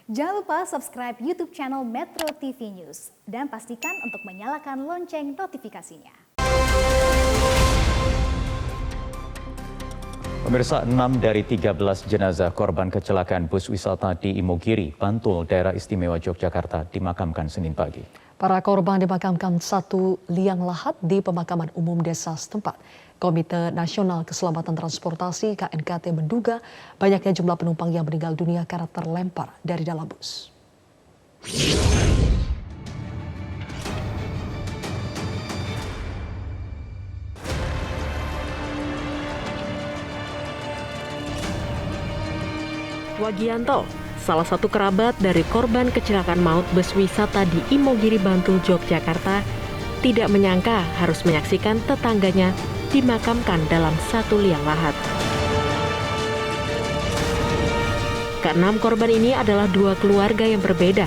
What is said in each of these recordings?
Jangan lupa subscribe YouTube channel Metro TV News dan pastikan untuk menyalakan lonceng notifikasinya. Pemirsa, 6 dari 13 jenazah korban kecelakaan bus wisata di Imogiri, Bantul, Daerah Istimewa Yogyakarta dimakamkan Senin pagi. Para korban dimakamkan satu liang lahat di pemakaman umum desa setempat. Komite Nasional Keselamatan Transportasi (KNKT) menduga banyaknya jumlah penumpang yang meninggal dunia karena terlempar dari dalam bus. Wagianto, salah satu kerabat dari korban kecelakaan maut bus wisata di Imogiri, Bantul, Yogyakarta, tidak menyangka harus menyaksikan tetangganya dimakamkan dalam satu liang lahat. Keenam korban ini adalah dua keluarga yang berbeda.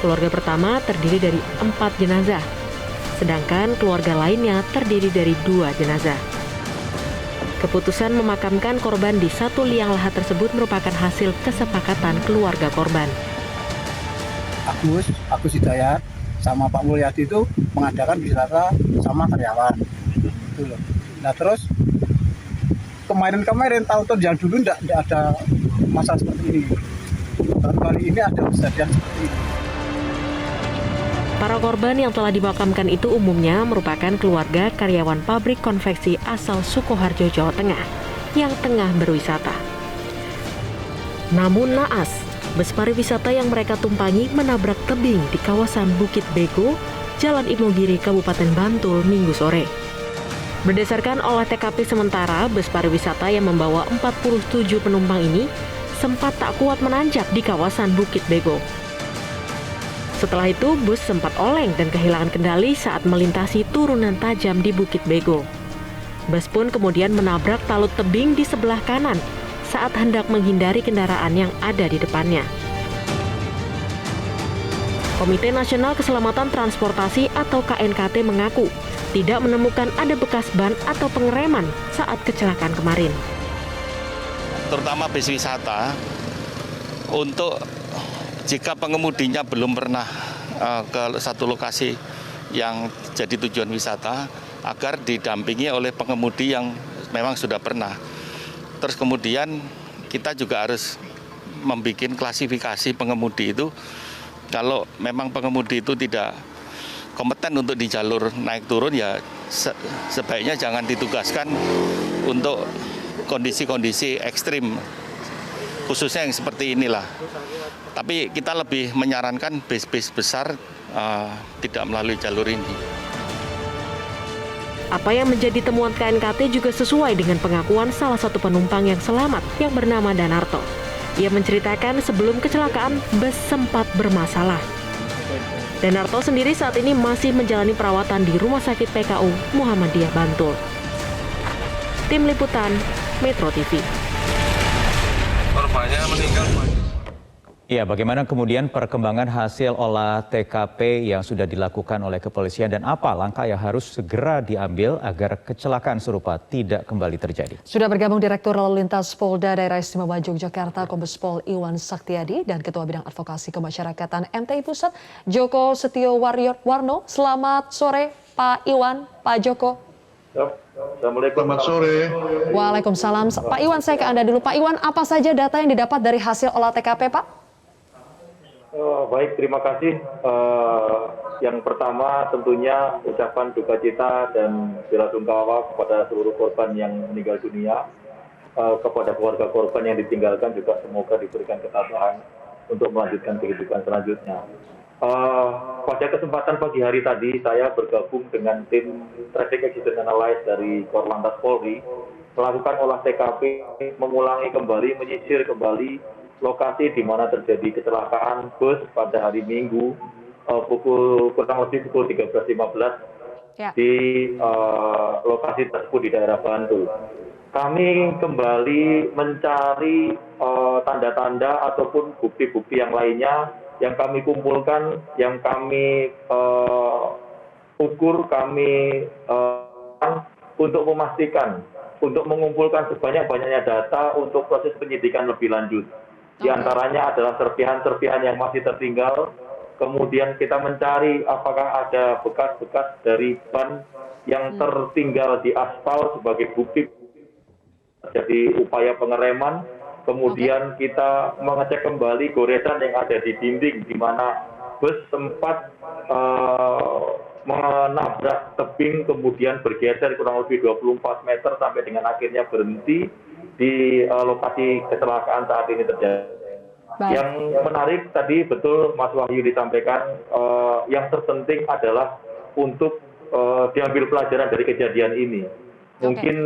Keluarga pertama terdiri dari 4 jenazah, sedangkan keluarga lainnya terdiri dari 2 jenazah. Keputusan memakamkan korban di satu liang lahat tersebut merupakan hasil kesepakatan keluarga korban. Agus Hidayat sama Pak Mulyadi itu mengadakan wisata sama karyawan. Gitu loh. Nah terus kemarin tahun-tahun yang dulu tidak ada masalah seperti ini. Baru kali ini ada kejadian seperti ini. Para korban yang telah dimakamkan itu umumnya merupakan keluarga karyawan pabrik konveksi asal Sukoharjo, Jawa Tengah yang tengah berwisata. Namun naas, bus pariwisata yang mereka tumpangi menabrak tebing di kawasan Bukit Bego, Jalan Imogiri, Kabupaten Bantul, Minggu sore. Berdasarkan olah TKP sementara, bus pariwisata yang membawa 47 penumpang ini sempat tak kuat menanjak di kawasan Bukit Bego. Setelah itu, bus sempat oleng dan kehilangan kendali saat melintasi turunan tajam di Bukit Bego. Bus pun kemudian menabrak talut tebing di sebelah kanan saat hendak menghindari kendaraan yang ada di depannya. Komite Nasional Keselamatan Transportasi atau KNKT mengaku tidak menemukan ada bekas ban atau pengereman saat kecelakaan kemarin. Terutama bis wisata, untuk jika pengemudinya belum pernah ke satu lokasi yang jadi tujuan wisata, agar didampingi oleh pengemudi yang memang sudah pernah. Terus kemudian kita juga harus membuat klasifikasi pengemudi itu. Kalau memang pengemudi itu tidak kompeten untuk di jalur naik turun, ya sebaiknya jangan ditugaskan untuk kondisi-kondisi ekstrim, khususnya yang seperti inilah. Tapi kita lebih menyarankan bis-bis besar tidak melalui jalur ini. Apa yang menjadi temuan KNKT juga sesuai dengan pengakuan salah satu penumpang yang selamat yang bernama Danarto. Ia menceritakan sebelum kecelakaan bus sempat bermasalah. Danarto sendiri saat ini masih menjalani perawatan di Rumah Sakit PKU Muhammadiyah Bantul. Tim Liputan Metro TV. Korbannya meninggal. Ya, bagaimana kemudian perkembangan hasil olah TKP yang sudah dilakukan oleh kepolisian dan apa langkah yang harus segera diambil agar kecelakaan serupa tidak kembali terjadi? Sudah bergabung Direktur Lalu Lintas Polda Daerah Istimewa Yogyakarta Kombes Pol Iwan Saktiadi dan Ketua Bidang Advokasi Kemasyarakatan MTI Pusat Joko Setio Warno. Selamat sore Pak Iwan, Pak Joko. Assalamualaikum. Selamat sore. Waalaikumsalam. Pak Iwan, saya ke Anda dulu. Pak Iwan, apa saja data yang didapat dari hasil olah TKP, Pak? Baik, terima kasih. Yang pertama tentunya ucapan duka cita dan bela sungkawa kepada seluruh korban yang meninggal dunia. Kepada keluarga korban yang ditinggalkan juga semoga diberikan ketabahan untuk melanjutkan kehidupan selanjutnya. Pada kesempatan pagi hari tadi, saya bergabung dengan tim Traffic Accident Analysis dari Korlantas Polri, melakukan olah TKP, mengulangi kembali, menyisir kembali lokasi di mana terjadi kecelakaan bus pada hari Minggu kurang lebih pukul 13.15 di lokasi tersebut di daerah Bantul. Kami kembali mencari tanda-tanda ataupun bukti-bukti yang lainnya yang kami kumpulkan, yang kami ukur, kami untuk memastikan, untuk mengumpulkan sebanyak-banyaknya data untuk proses penyidikan lebih lanjut. Di antaranya adalah serpihan-serpihan yang masih tertinggal. Kemudian kita mencari apakah ada bekas-bekas dari ban yang tertinggal di aspal sebagai bukti jadi upaya pengereman. Kemudian kita mengecek kembali goresan yang ada di dinding di mana bus sempat menabrak tebing kemudian bergeser kurang lebih 24 meter sampai dengan akhirnya berhenti di lokasi kecelakaan saat ini terjadi. Yang menarik tadi betul Mas Wahyu disampaikan, yang terpenting adalah untuk diambil pelajaran dari kejadian ini. Mungkin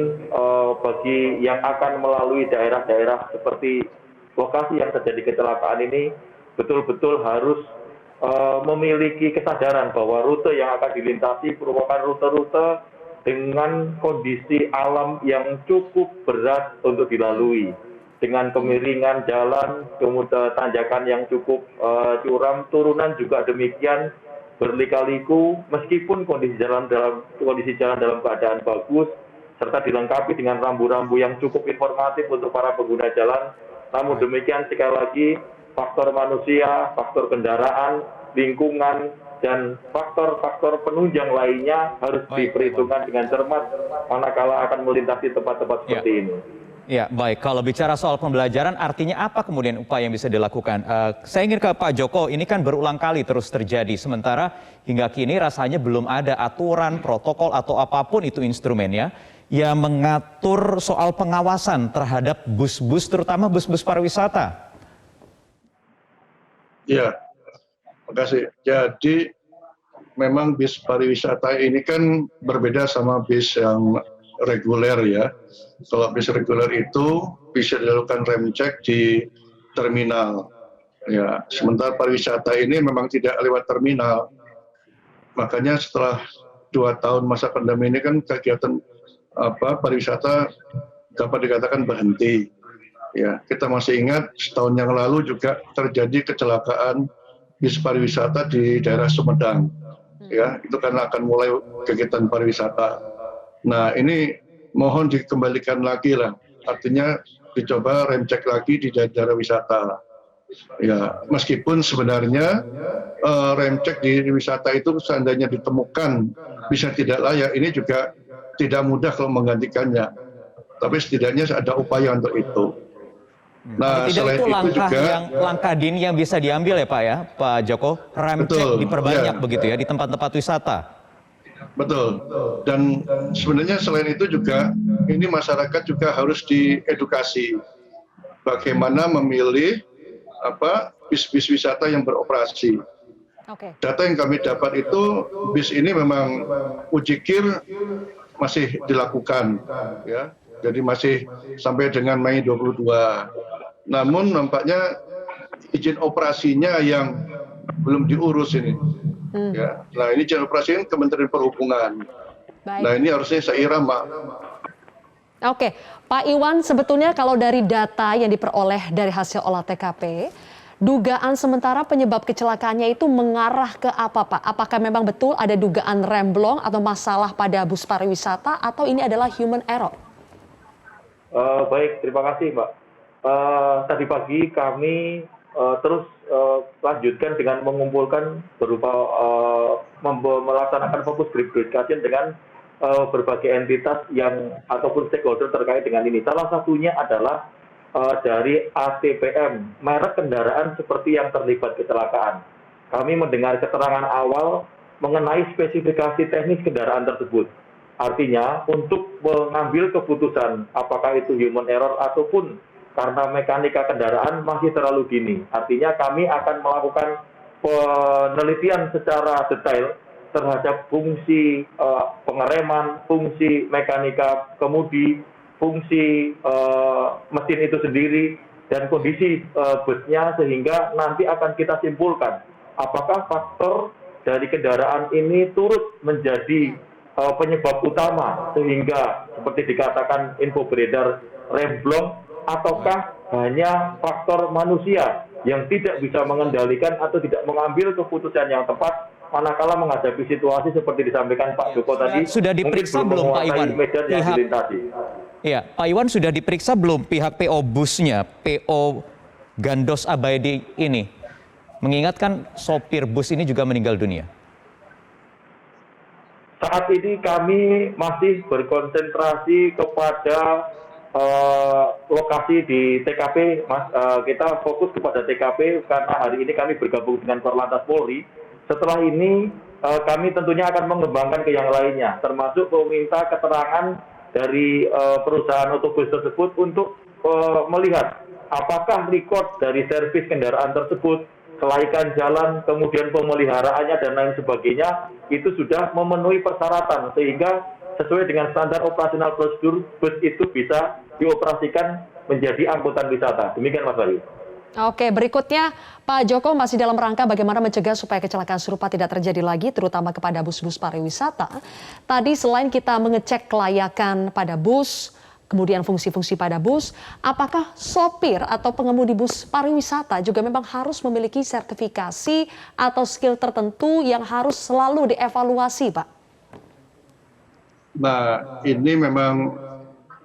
bagi yang akan melalui daerah-daerah seperti lokasi yang terjadi kecelakaan ini, betul-betul harus memiliki kesadaran bahwa rute yang akan dilintasi merupakan rute-rute dengan kondisi alam yang cukup berat untuk dilalui. Dengan kemiringan jalan, kemudian tanjakan yang cukup curam, turunan juga demikian berliku-liku, meskipun kondisi jalan dalam keadaan bagus, serta dilengkapi dengan rambu-rambu yang cukup informatif untuk para pengguna jalan. Namun demikian sekali lagi, faktor manusia, faktor kendaraan, lingkungan, dan faktor-faktor penunjang lainnya harus diperhitungkan dengan cermat manakala akan melintasi tempat-tempat seperti ini. Ya, baik. Kalau bicara soal pembelajaran, artinya apa kemudian upaya yang bisa dilakukan? Saya ingin ke Pak Joko, ini kan berulang kali terus terjadi. Sementara hingga kini rasanya belum ada aturan, protokol, atau apapun itu instrumennya yang mengatur soal pengawasan terhadap bus-bus, terutama bus-bus pariwisata. Ya, makasih. Jadi memang bis pariwisata ini kan berbeda sama bis yang reguler ya. Kalau bis reguler itu bisa dilakukan rem cek di terminal. Ya, sementara pariwisata ini memang tidak lewat terminal. Makanya setelah 2 tahun masa pandemi ini kan kegiatan pariwisata dapat dikatakan berhenti. Ya, kita masih ingat setahun yang lalu juga terjadi kecelakaan bis pariwisata di daerah Sumedang. Ya, itu karena akan mulai kegiatan pariwisata. Nah, ini mohon dikembalikan lagi lah, artinya dicoba rem cek lagi di daerah wisata. Ya, meskipun sebenarnya rem cek di wisata itu seandainya ditemukan bisa tidak layak, ini juga tidak mudah kalau menggantikannya. Tapi setidaknya ada upaya untuk itu. Nah, tidak selain itu juga langkah dini yang bisa diambil ya Pak Pak Joko, rem cek diperbanyak begitu ya di tempat-tempat wisata. Betul. Dan sebenarnya selain itu juga ini masyarakat juga harus diedukasi bagaimana memilih bis-bis wisata yang beroperasi. Data yang kami dapat itu bis ini memang uji kir masih dilakukan ya. Jadi masih sampai dengan Mei 22. Namun nampaknya izin operasinya yang belum diurus ini. Ya. Nah, ini izin operasi kan Kementerian Perhubungan. Baik. Nah, ini harusnya seiram, Pak. Oke, Pak Iwan, sebetulnya kalau dari data yang diperoleh dari hasil olah TKP, dugaan sementara penyebab kecelakaannya itu mengarah ke apa, Pak? Apakah memang betul ada dugaan remblong atau masalah pada bus pariwisata atau ini adalah human error? Baik, terima kasih Mbak. Tadi pagi kami terus lanjutkan dengan mengumpulkan berupa melaksanakan fokus verification dengan berbagai entitas yang ataupun stakeholder terkait dengan ini. Salah satunya adalah dari ATPM, merek kendaraan seperti yang terlibat kecelakaan. Kami mendengar keterangan awal mengenai spesifikasi teknis kendaraan tersebut. Artinya untuk mengambil keputusan apakah itu human error ataupun karena mekanika kendaraan masih terlalu dini. Artinya kami akan melakukan penelitian secara detail terhadap fungsi pengereman, fungsi mekanika kemudi, fungsi mesin itu sendiri, dan kondisi busnya sehingga nanti akan kita simpulkan apakah faktor dari kendaraan ini turut menjadi penyebab utama sehingga seperti dikatakan info beredar remblong ataukah hanya faktor manusia yang tidak bisa mengendalikan atau tidak mengambil keputusan yang tepat manakala menghadapi situasi seperti disampaikan Pak Joko tadi. Sudah diperiksa belum Pak Iwan? Iya, Pak Iwan sudah diperiksa belum pihak PO busnya, PO Gandos Abaidi ini? Mengingatkan sopir bus ini juga meninggal dunia. Saat ini kami masih berkonsentrasi kepada lokasi di TKP, Mas. Kita fokus kepada TKP karena hari ini kami bergabung dengan Korlantas Polri. Setelah ini kami tentunya akan mengembangkan ke yang lainnya, termasuk meminta keterangan dari perusahaan otobus tersebut untuk melihat apakah record dari servis kendaraan tersebut, kelaikan jalan, kemudian pemeliharaannya dan lain sebagainya, itu sudah memenuhi persyaratan sehingga sesuai dengan standar operasional prosedur bus itu bisa dioperasikan menjadi angkutan wisata. Demikian Mas Bayu. Oke, berikutnya Pak Joko masih dalam rangka bagaimana mencegah supaya kecelakaan serupa tidak terjadi lagi, terutama kepada bus-bus pariwisata. Tadi selain kita mengecek kelayakan pada bus, kemudian fungsi-fungsi pada bus, apakah sopir atau pengemudi bus pariwisata juga memang harus memiliki sertifikasi atau skill tertentu yang harus selalu dievaluasi, Pak? Nah, ini memang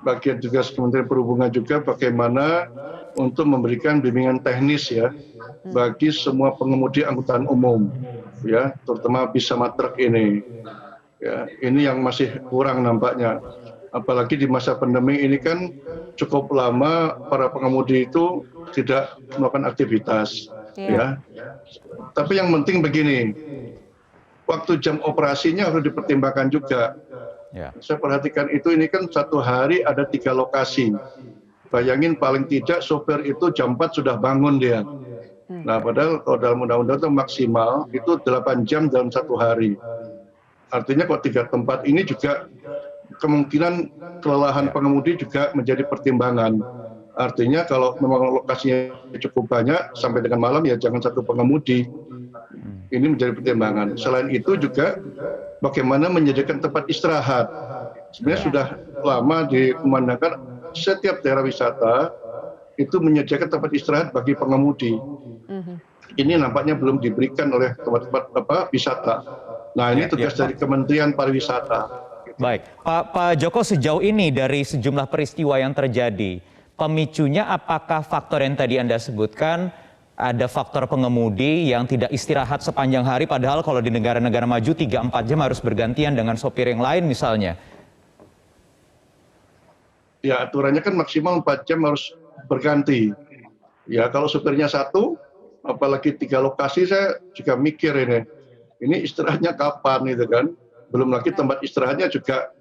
bagian tugas Kementerian Perhubungan juga bagaimana untuk memberikan bimbingan teknis ya bagi semua pengemudi angkutan umum, ya, terutama bis sama truk ini. Ya, ini yang masih kurang nampaknya. Apalagi di masa pandemi ini kan cukup lama para pengemudi itu tidak melakukan aktivitas, ya. Tapi yang penting begini, waktu jam operasinya harus dipertimbangkan juga. Saya perhatikan itu, ini kan satu hari ada 3 lokasi. Bayangin paling tidak sopir itu jam 4 sudah bangun dia. Nah, padahal kalau dalam undang-undang itu maksimal itu 8 jam dalam satu hari. Artinya kok 3 tempat ini juga kemungkinan kelelahan pengemudi juga menjadi pertimbangan. Artinya kalau memang lokasinya cukup banyak sampai dengan malam ya jangan satu pengemudi. Ini menjadi pertimbangan. Selain itu juga bagaimana menyediakan tempat istirahat. Sebenarnya sudah lama dikumandangkan setiap daerah wisata itu menyediakan tempat istirahat bagi pengemudi. Ini nampaknya belum diberikan oleh tempat-tempat wisata. Nah, ini tugas dari Kementerian Pariwisata. Baik, Pak Joko, sejauh ini dari sejumlah peristiwa yang terjadi, pemicunya apakah faktor yang tadi Anda sebutkan, ada faktor pengemudi yang tidak istirahat sepanjang hari, padahal kalau di negara-negara maju 3-4 jam harus bergantian dengan sopir yang lain misalnya? Ya, aturannya kan maksimal 4 jam harus berganti. Ya, kalau sopirnya satu, apalagi 3 lokasi, saya juga mikir ini istirahatnya kapan gitu kan. Belum lagi tempat istirahatnya juga,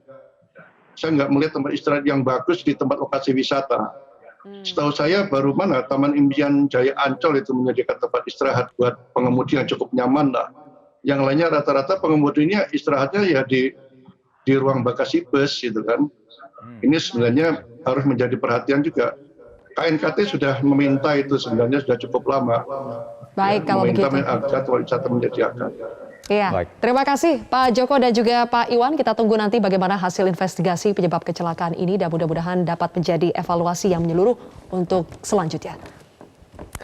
saya nggak melihat tempat istirahat yang bagus di tempat lokasi wisata. Setahu saya baru mana Taman Impian Jaya Ancol itu menyediakan tempat istirahat buat pengemudi yang cukup nyaman lah. Yang lainnya rata-rata pengemudinya istirahatnya ya di ruang bagasi bus gitu kan. Ini sebenarnya harus menjadi perhatian juga. KNKT sudah meminta itu sebenarnya sudah cukup lama. Baik, kalau begitu. Meminta tempat wisata menyediakan. Iya, terima kasih Pak Joko dan juga Pak Iwan. Kita tunggu nanti bagaimana hasil investigasi penyebab kecelakaan ini dan mudah-mudahan dapat menjadi evaluasi yang menyeluruh untuk selanjutnya.